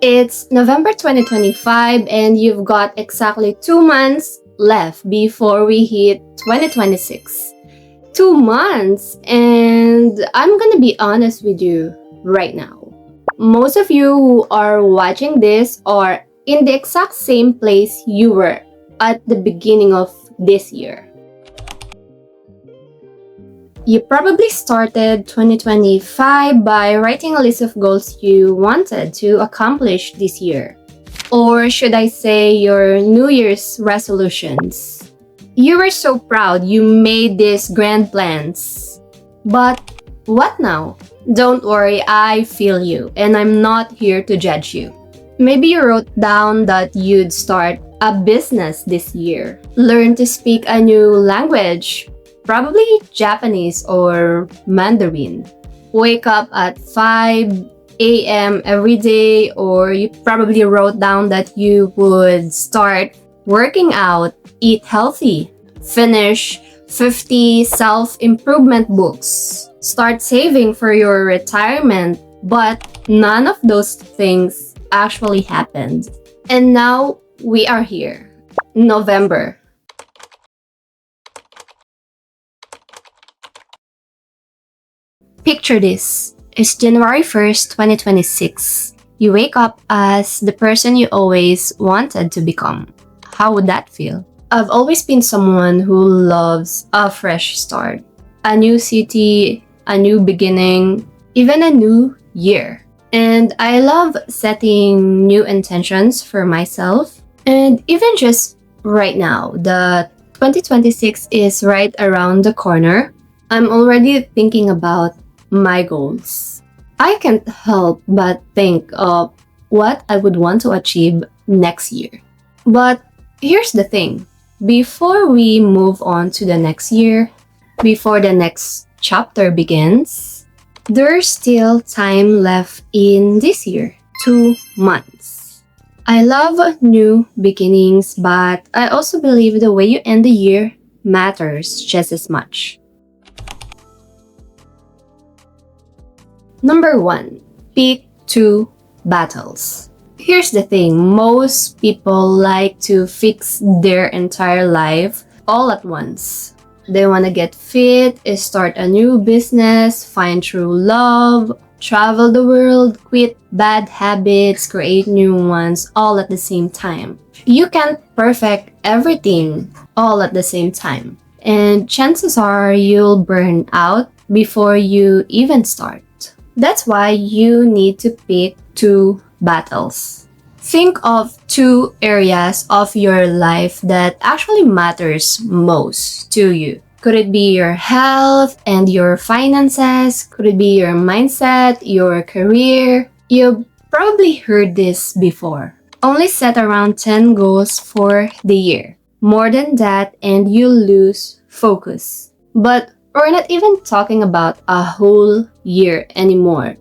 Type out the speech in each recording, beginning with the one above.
It's November 2025 and you've got exactly 2 months left before we hit 2026. 2 months, and I'm gonna be honest with you right now. Most of you who are watching this are in the exact same place you were at the beginning of this year. You probably started 2025 by writing a list of goals you wanted to accomplish this year. Or should I say your New Year's resolutions? You were so proud you made these grand plans. But what now? Don't worry, I feel you, and I'm not here to judge you. Maybe you wrote down that you'd start a business this year, learn to speak a new language, probably Japanese or Mandarin. Wake up at 5 a.m. every day, or you probably wrote down that you would start working out, eat healthy, finish 50 self-improvement books, start saving for your retirement, but none of those things actually happened. And now we are here, November. Picture this. It's January 1st, 2026. You wake up as the person you always wanted to become. How would that feel? I've always been someone who loves a fresh start. A new city, a new beginning, even a new year. And I love setting new intentions for myself. And even just right now, the 2026 is right around the corner. I'm already thinking about my goals. I can't help but think of what I would want to achieve next year. But here's the thing. Before we move on to the next year, before the next chapter begins, there's still time left in this year, 2 months. I love new beginnings, but I also believe the way you end the year matters just as much. Number 1, pick 2 battles. Here's the thing, most people like to fix their entire life all at once. They want to get fit, start a new business, find true love, travel the world, quit bad habits, create new ones all at the same time. You can't perfect everything all at the same time. And chances are you'll burn out before you even start. That's why you need to pick 2 battles. Think of 2 areas of your life that actually matters most to you. Could it be your health and your finances? Could it be your mindset, your career? You've probably heard this before. Only set around 10 goals for the year. More than that and you'll lose focus. But we're not even talking about a whole year anymore.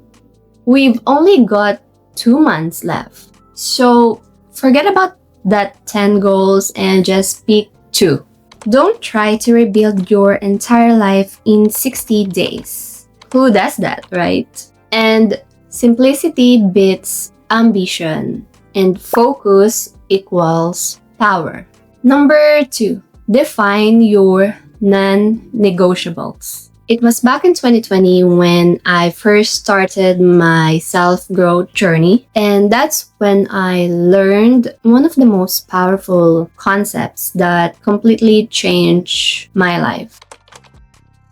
We've only got 2 months left. So forget about that 10 goals and just pick 2. Don't try to rebuild your entire life in 60 days. Who does that, right? And simplicity beats ambition, and focus equals power. Number 2, define your non-negotiables. It was back in 2020 when I first started my self-growth journey, and that's when I learned one of the most powerful concepts that completely changed my life.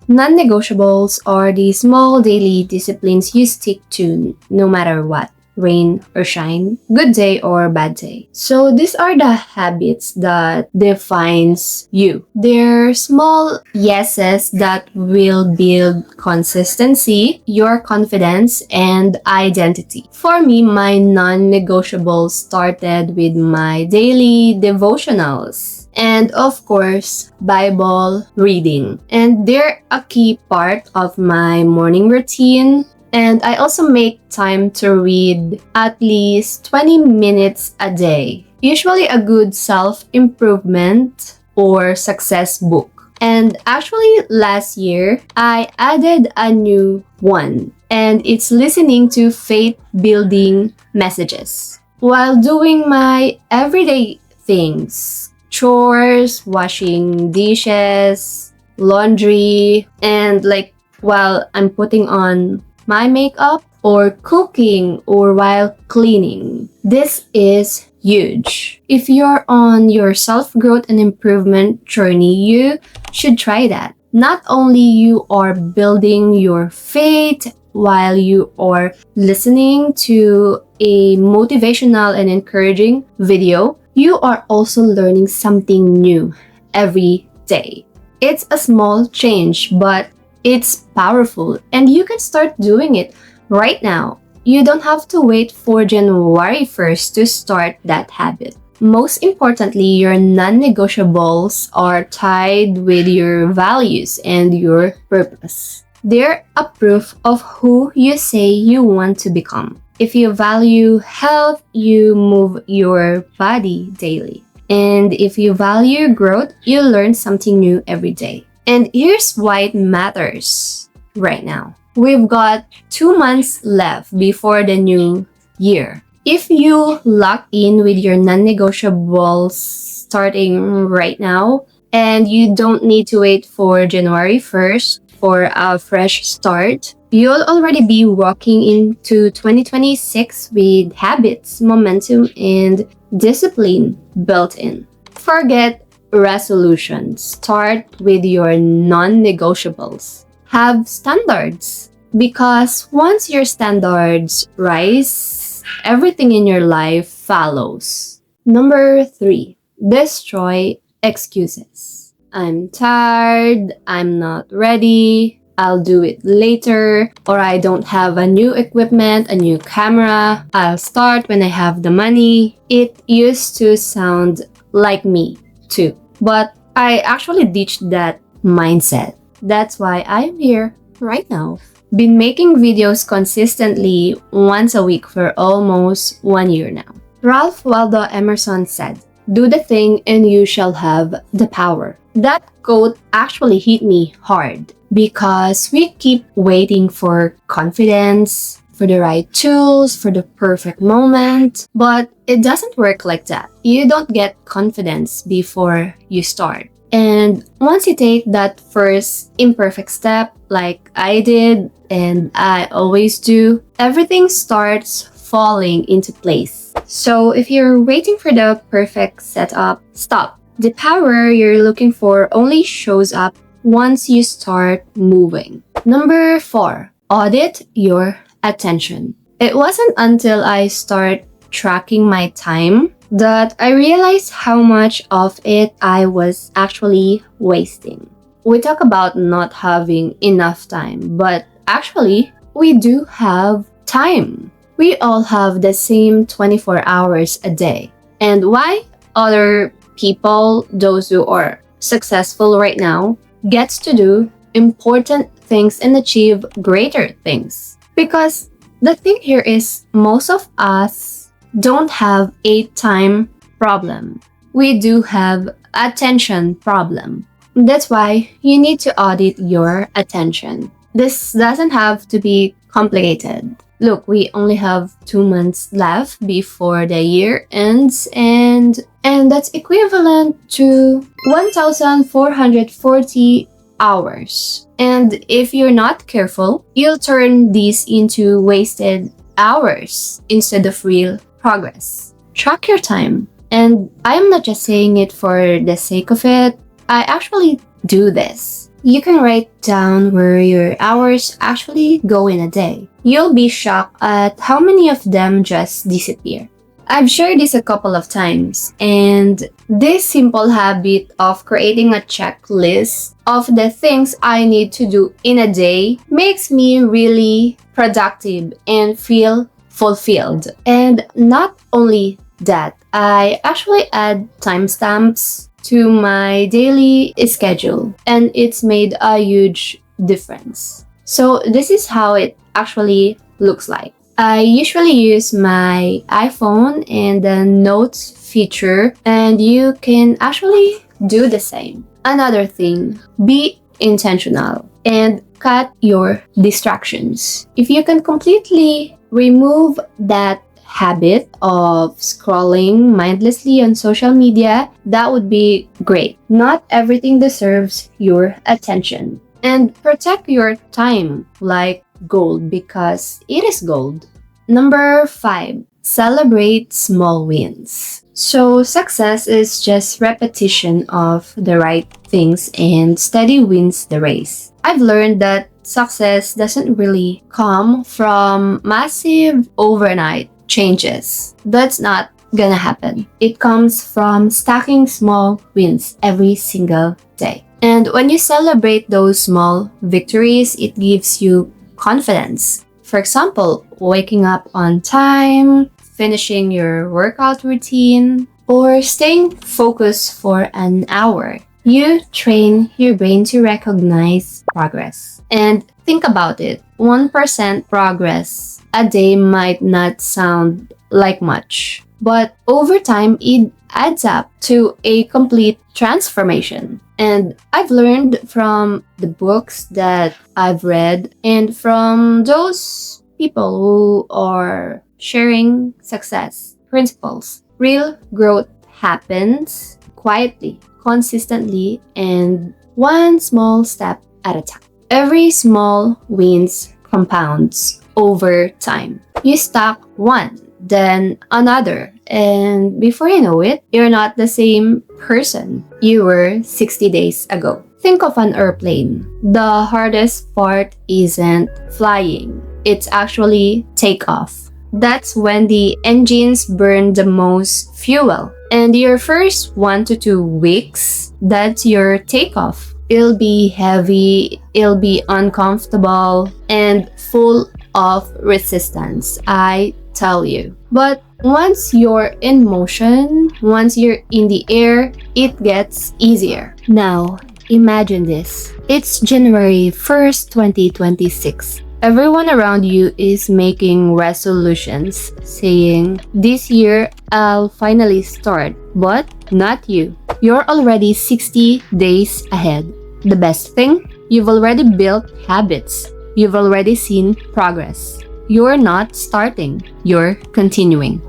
Non-negotiables are the small daily disciplines you stick to no matter what. Rain or shine, good day or bad day. So these are the habits that defines you. They're small yeses that will build consistency, your confidence, and identity. For me, my non-negotiables started with my daily devotionals. And of course, Bible reading. And they're a key part of my morning routine. And I also make time to read at least 20 minutes a day. Usually a good self-improvement or success book. And actually last year, I added a new one. And it's listening to faith-building messages. while doing my everyday things, chores, washing dishes, laundry, and like while I'm putting on my makeup or cooking or while cleaning. This is huge. If you're on your self-growth and improvement journey, you should try that. Not only you are building your faith while you are listening to a motivational and encouraging video, you are also learning something new every day. It's a small change, but it's powerful, and you can start doing it right now. You don't have to wait for January 1st to start that habit. Most importantly, your non-negotiables are tied with your values and your purpose. They're a proof of who you say you want to become. If you value health, you move your body daily. And if you value growth, you learn something new every day. And here's why it matters right now. We've got 2 months left before the new year. If you lock in with your non-negotiables starting right now, and you don't need to wait for January 1st for a fresh start, you'll already be walking into 2026 with habits, momentum, and discipline built in. Forget resolutions. Start with your non-negotiables. Have standards, because once your standards rise, everything in your life follows. Number 3, destroy excuses. I'm tired, I'm not ready, I'll do it later, or I don't have a new equipment, a new camera, I'll start when I have the money. It used to sound like me too, but I actually ditched that mindset. That's why I'm here right now. Been making videos consistently once a week for almost 1 year now. Ralph Waldo Emerson said, "Do the thing and you shall have the power." That quote actually hit me hard because we keep waiting for confidence, for the right tools, for the perfect moment, but it doesn't work like that. You don't get confidence before you start. And once you take that first imperfect step, like I did and I always do, everything starts falling into place. So if you're waiting for the perfect setup, stop. The power you're looking for only shows up once you start moving. Number 4, audit your attention. It wasn't until I started tracking my time that I realized how much of it I was actually wasting. We talk about not having enough time, but actually, we do have time. We all have the same 24 hours a day. And why other people, those who are successful right now, gets to do important things and achieve greater things? Because the thing here is, most of us don't have a time problem. We do have attention problem. That's why you need to audit your attention. This doesn't have to be complicated. Look, we only have 2 months left before the year ends, and that's equivalent to 1,440 hours. And if you're not careful, you'll turn these into wasted hours instead of real progress. Track your time. And I'm not just saying it for the sake of it. I actually do this. You can write down where your hours actually go in a day. You'll be shocked at how many of them just disappear. I've shared this a couple of times, and this simple habit of creating a checklist of the things I need to do in a day makes me really productive and feel fulfilled. And not only that, I actually add timestamps to my daily schedule, and it's made a huge difference. So this is how it actually looks like. I usually use my iPhone and the notes feature, and you can actually do the same. Another thing, be intentional and cut your distractions. If you can completely remove that habit of scrolling mindlessly on social media, that would be great. Not everything deserves your attention. And protect your time like gold because it is gold. Number 5, celebrate small wins. So, success is just repetition of the right things and steady wins the race. I've learned that success doesn't really come from massive overnight changes. That's not gonna happen. It comes from stacking small wins every single day. And when you celebrate those small victories, it gives you confidence. For example, waking up on time, finishing your workout routine, or staying focused for an hour. You train your brain to recognize progress. And think about it, 1% progress a day might not sound like much, but over time it adds up to a complete transformation. And I've learned from the books that I've read and from those people who are sharing success principles. Real growth happens quietly, consistently, and one small step at a time. Every small wins compounds over time. You stack one, then another, and before you know it, you're not the same person you were 60 days ago. Think of an airplane. The hardest part isn't flying, it's actually takeoff. That's when the engines burn the most fuel. And your first 1 to 2 weeks, that's your takeoff. It'll be heavy, it'll be uncomfortable, and full of resistance, I tell you. But once you're in motion, once you're in the air, it gets easier. Now, imagine this. It's January 1st, 2026. Everyone around you is making resolutions, saying, "This year I'll finally start," but not you. You're already 60 days ahead. The best thing? You've already built habits. You've already seen progress. You're not starting, you're continuing.